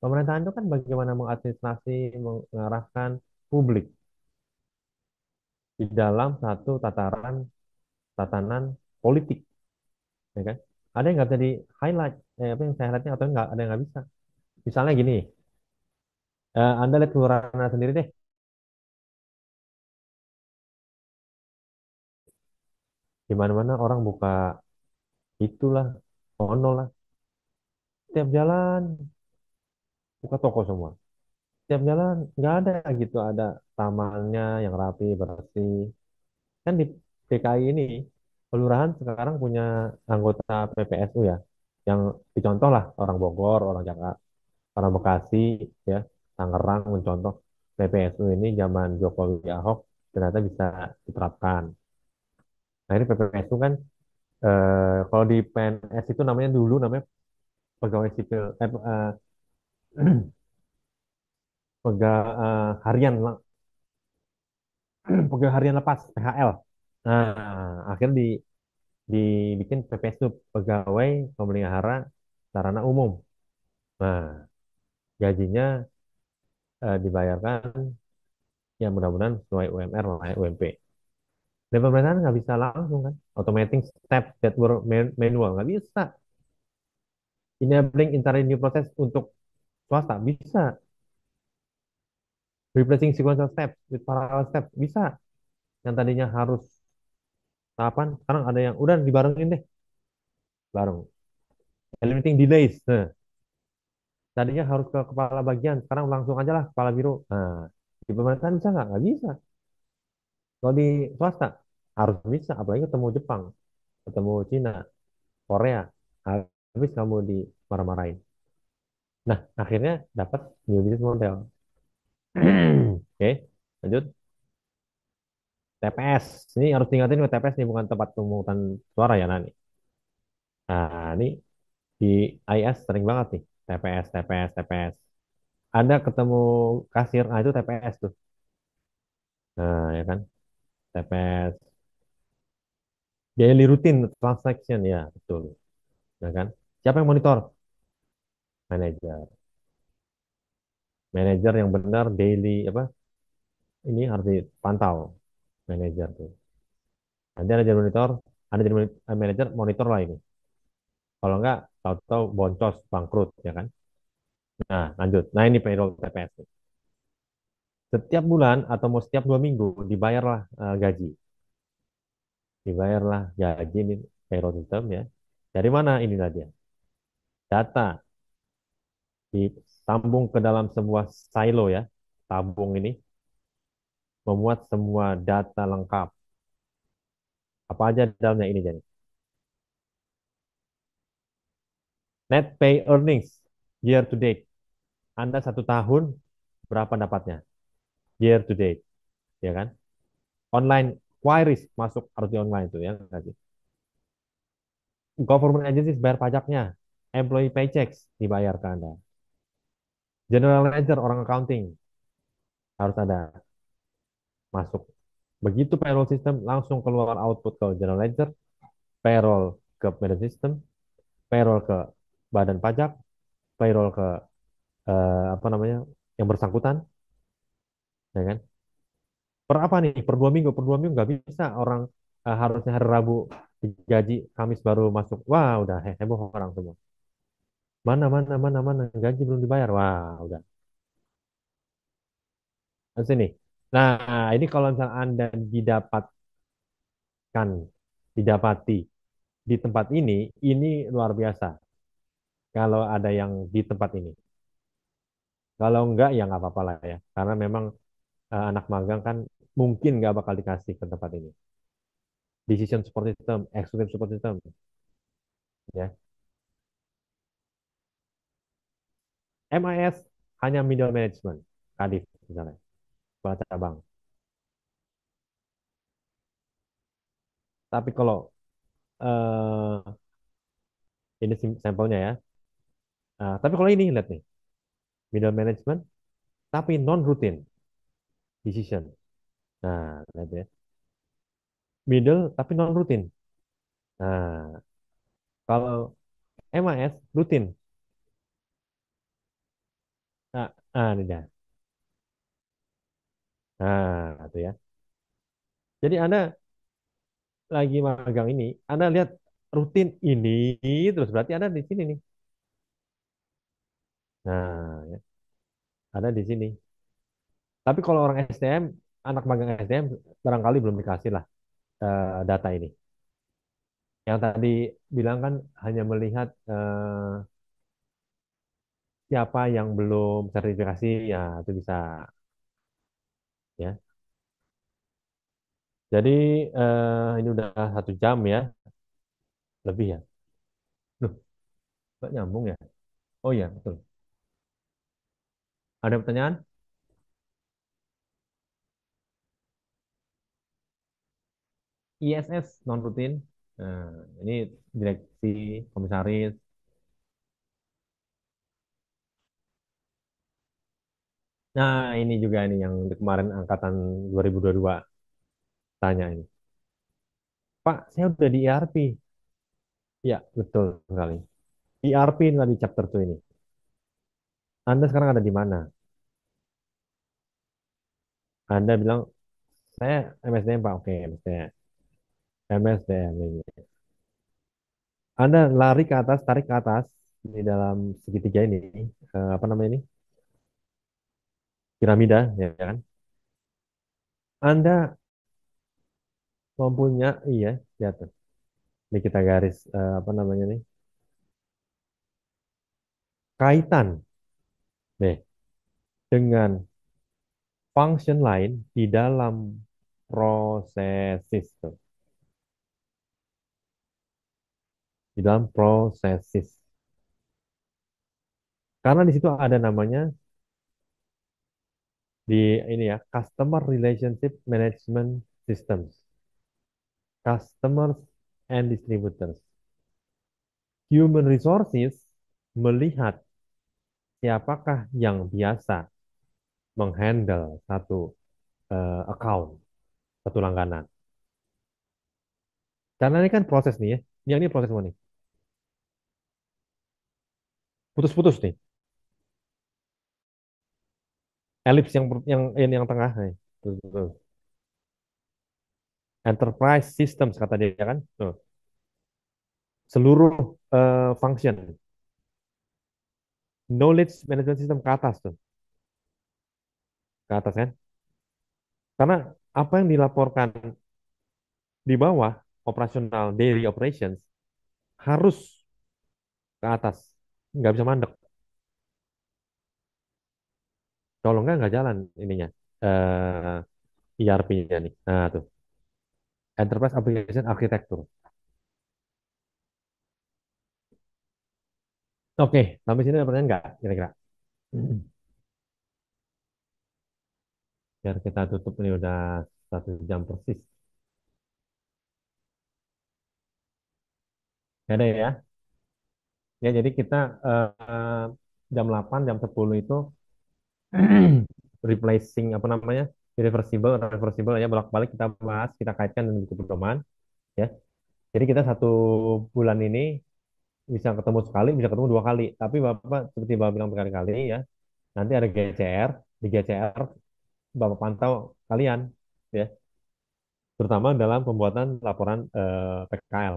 pemerintahan itu kan bagaimana mengadministrasi, mengarahkan publik di dalam satu tatanan politik, ya kan? Ada yang nggak bisa di highlight, apa yang saya highlightnya atau nggak ada yang nggak bisa. Misalnya gini, Anda lihat kelurahan Anda sendiri deh, di mana-mana orang buka itulah, ono lah, tiap jalan buka toko semua. Tiap jalan nggak ada gitu, ada tamannya yang rapi, bersih. Kan di DKI ini, kelurahan sekarang punya anggota PPSU ya, yang dicontoh lah orang Bogor, orang Jakarta, orang Bekasi, ya, Tangerang mencontoh PPSU ini zaman Jokowi Ahok ternyata bisa diterapkan. Nah ini PPSU kan kalau di PNS itu namanya dulu namanya pegawai sipil, harian, pegawai harian lepas PHL. Nah akhirnya dibikin PPSU, pegawai pemelihara sarana umum. Nah gajinya dibayarkan ya mudah-mudahan sesuai UMR lah ya, UMP. Dan pemerintahan nggak bisa langsung kan, automating step that were manual nggak bisa. Enabling entirely new process untuk swasta bisa. Replacing sequential step with parallel step bisa. Yang tadinya harus tahapan, sekarang ada yang udah dibarengin deh, bareng. Eliminating delays. Nah, tadinya harus ke kepala bagian, sekarang langsung aja lah kepala biro. Nah, di pemerintahan bisa nggak? Nggak bisa. Kalau di swasta harus bisa, apalagi ketemu Jepang, ketemu Cina, Korea, habis kamu dimarah-marahin. Nah, akhirnya dapat new business model. Oke, lanjut. TPS. Ini harus diingatin ke TPS nih, bukan tempat pemungutan suara ya nanti. Nah, ini di IS sering banget nih. TPS, TPS, TPS. Ada ketemu kasir, nah itu TPS tuh. Nah, ya kan? TPS. Daily routine transaction, ya betul. Ya kan? Siapa yang monitor? Manajer. Manajer yang benar daily apa? Ini harus dipantau manajer tuh. Nanti ada jadi monitor, ada jadi manajer monitor lah ini. Kalau enggak, tahu-tahu boncos, bangkrut, ya kan? Nah, lanjut. Nah, ini payroll TPS. Setiap bulan atau mau setiap 2 minggu dibayarlah gaji. Dibayarlah gaji ini payroll system ya. Dari mana ini dia? Data disambung ke dalam sebuah silo ya. Tabung ini memuat semua data lengkap. Apa aja dalamnya ini jadi. Net pay earnings year to date. Anda 1 tahun berapa dapatnya? Year to date, ya kan? Online queries masuk harus di online itu ya. Government agencies bayar pajaknya. Employee paychecks dibayar ke Anda. General ledger orang accounting harus ada masuk. Begitu payroll system langsung keluar output ke general ledger, payroll ke management system, payroll ke badan pajak, payroll ke apa namanya yang bersangkutan, ya kan? Per apa nih? Per 2 minggu nggak bisa orang harusnya hari Rabu gaji, Kamis baru masuk. Wah, udah heboh orang semua. Mana gaji belum dibayar. Wah, udah. Nah, sini. Nah, ini kalau misalnya Anda didapati di tempat ini luar biasa. Kalau ada yang di tempat ini. Kalau enggak, ya nggak apa-apa lah ya. Karena memang anak magang kan mungkin nggak bakal dikasih ke tempat ini. Decision support system, executive support system, ya. MIS hanya middle management, Kadif misalnya, kepala cabang. Tapi kalau ini sampelnya ya. Tapi kalau ini lihat nih, middle management, tapi non routine decision. Nah, lihat ya, middle tapi non routine. Nah, kalau MIS rutin. Ah, ini dia. Nah, itu ya. Jadi Anda lagi magang ini, Anda lihat rutin ini, terus berarti Anda di sini nih. Nah, ya, Anda di sini. Tapi kalau orang SDM, anak magang SDM barangkali belum dikasih lah data ini. Yang tadi bilang kan hanya melihat siapa yang belum sertifikasi, ya itu bisa ya. Jadi ini udah 1 jam ya, lebih ya. Loh, nggak nyambung ya? Oh iya, betul. Ada pertanyaan? ISS non rutin. Nah, ini direksi, komisaris. Nah, ini juga ini yang kemarin angkatan 2022 tanya ini. Pak, saya udah di ERP. Ya, betul sekali. ERP tadi chapter 2 ini. Anda sekarang ada di mana? Anda bilang, saya MSDM, Pak. Oke, MSDM. MSDM ini. Anda lari ke atas, tarik ke atas di dalam segitiga ini. Apa namanya ini? Piramida, ya kan? Anda mempunyai ya, jatuh. Ini kita garis apa namanya nih? Kaitan deh dengan function lain di dalam prosesis tuh, di dalam prosesis. Karena di situ ada namanya di ini ya, Customer Relationship Management Systems, Customers and Distributors. Human Resources melihat siapakah yang biasa menghandle satu account, satu langganan. Karena ini kan proses nih ya, yang ini proses semua nih, putus-putus nih, elips yang ini yang tengah nih. Tuh, tuh, tuh. Enterprise Systems kata dia kan, tuh. Seluruh function, knowledge management system ke atas tuh, ke atas kan. Karena apa yang dilaporkan di bawah operasional daily operations harus ke atas, nggak bisa mandek. Kalau nggak jalan ininya, ERP-nya nih. Nah tuh, Enterprise Application Architecture. Oke, sampai sini ada pertanyaan nggak kira-kira? Biar kita tutup ini udah 1 jam persis. Ya deh ya. Ya jadi kita jam 8, jam 10 itu replacing apa namanya? Irreversible, reversible ya bolak-balik kita bahas, kita kaitkan dengan buku pedoman ya. Jadi kita 1 bulan ini bisa ketemu sekali, bisa ketemu 2 kali. Tapi Bapak seperti Bapak bilang berkali-kali ya, nanti ada GCR, di GCR Bapak pantau kalian ya, terutama dalam pembuatan laporan PKL.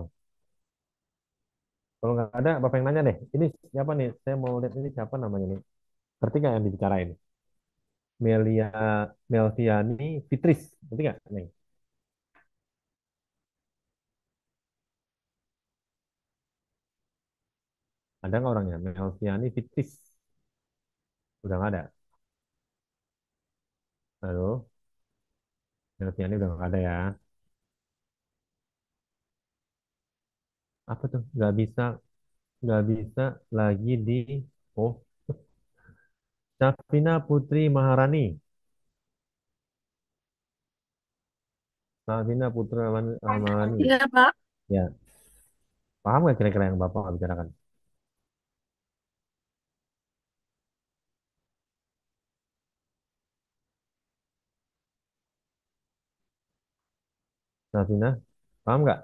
Kalau nggak ada, Bapak yang nanya deh. Ini siapa nih? Saya mau lihat ini siapa namanya nih. Ngerti nggak yang dibicarain? Melia Melviani Fitris. Ngerti nggak, Neng? Ada nggak orangnya? Melviani Fitris. Udah nggak ada. Halo, Melviani udah nggak ada ya. Apa tuh? Nggak bisa lagi di. Oh, Safina Putri Maharani. Safina Putri Maharani. Iya, Pak. Ya, paham nggak kira-kira yang Bapak bicarakan? Safina, paham nggak?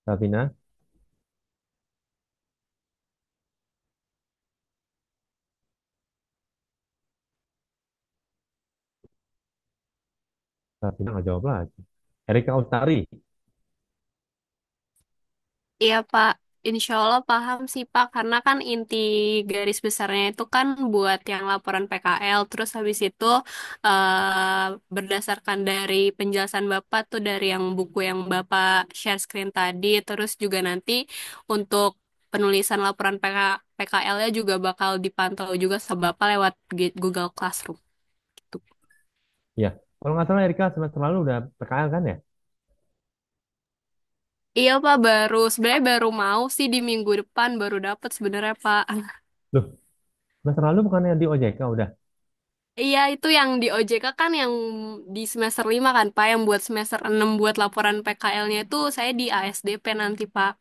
Safina? Tapi nggak jawab lagi. Erika Utari. Iya Pak, insya Allah paham sih Pak, karena kan inti garis besarnya itu kan buat yang laporan PKL, terus habis itu berdasarkan dari penjelasan Bapak tuh dari yang buku yang Bapak share screen tadi, terus juga nanti untuk penulisan laporan PKL-nya juga bakal dipantau juga sama Bapak lewat Google Classroom. Gitu. Ya, kalau nggak salah Erika semester lalu udah PKL kan ya? Iya Pak, sebenarnya baru mau sih di minggu depan baru dapat sebenarnya Pak. Loh, semester lalu bukannya di OJK udah? Iya, itu yang di OJK kan yang di semester 5 kan, Pak. Yang buat semester 6 buat laporan PKL-nya itu saya di ASDP nanti, Pak.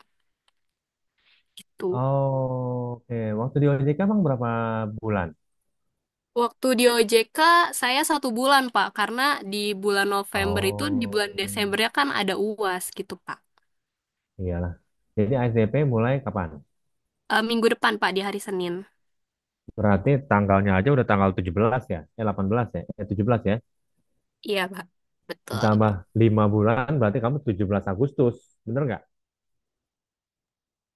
Gitu. Oh, oke. Waktu di OJK emang berapa bulan? Waktu di OJK saya 1 bulan, Pak. Karena di bulan November itu, di Oh, bulan Desembernya kan ada UAS gitu, Pak. iyalah. Jadi ASDP mulai kapan? Minggu depan, Pak, di hari Senin. Berarti tanggalnya aja udah tanggal 17 ya? 18 ya? 17 ya? Iya, Pak. Betul. Ditambah 5 bulan berarti kamu 17 Agustus. Bener nggak?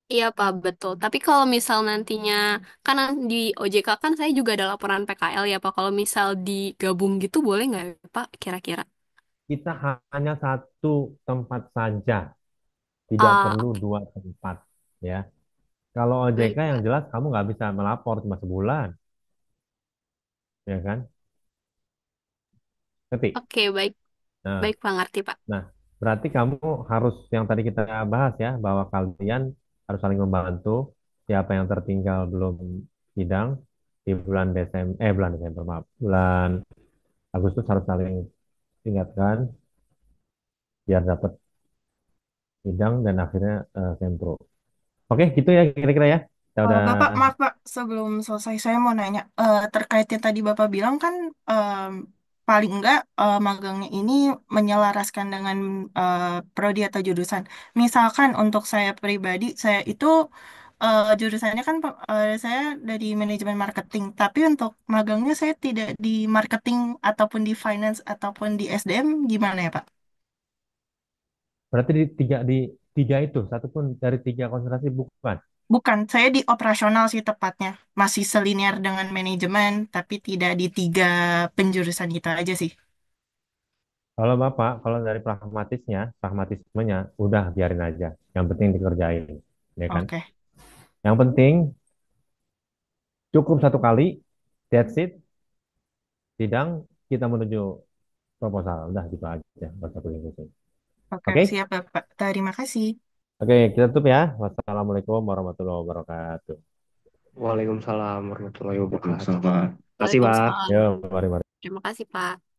Iya, Pak, betul. Tapi kalau misal nantinya, kan di OJK kan saya juga ada laporan PKL ya, Pak. Kalau misal digabung gitu boleh nggak, Pak, kira-kira? Kita hanya satu tempat saja. Tidak Ah, perlu dua tempat. Ya. Kalau OJK baik, yang Pak. jelas kamu nggak bisa melapor cuma sebulan. Ya kan? Ketik. Oke, baik. Nah, Baik, Pak. Ngerti, Pak. Nah, berarti kamu harus yang tadi kita bahas ya, bahwa kalian harus saling membantu. Siapa yang tertinggal belum sidang di bulan Desember, maaf, bulan Agustus harus saling ingatkan biar dapat sidang dan akhirnya sempro. Oke, gitu ya kira-kira ya. Kita udah Bapak, maaf Pak, sebelum selesai saya mau nanya, terkait yang tadi Bapak bilang kan paling enggak magangnya ini menyelaraskan dengan prodi atau jurusan. Misalkan untuk saya pribadi, saya itu jurusannya kan saya dari manajemen marketing, tapi untuk magangnya saya tidak di marketing ataupun di finance ataupun di SDM, gimana ya Pak? berarti di tiga itu satu pun dari tiga konsentrasi bukan. Bukan, saya di operasional sih tepatnya. Masih selinier dengan manajemen, tapi tidak di tiga penjurusan itu aja sih. Kalau Bapak, kalau dari pragmatismenya, udah biarin aja. Yang penting dikerjain, ya kan? Oke, Yang penting cukup satu kali, that's it, sidang, kita menuju proposal. Udah gitu aja, nggak usah pusing-pusing. oke, Oke? siap Bapak. Terima kasih. Oke, kita tutup ya. Wassalamualaikum warahmatullahi wabarakatuh. Waalaikumsalam warahmatullahi wabarakatuh. Waalaikumsalam, Pak. Terima kasih, Pak. Waalaikumsalam. Yo, mari, mari. Terima kasih, Pak.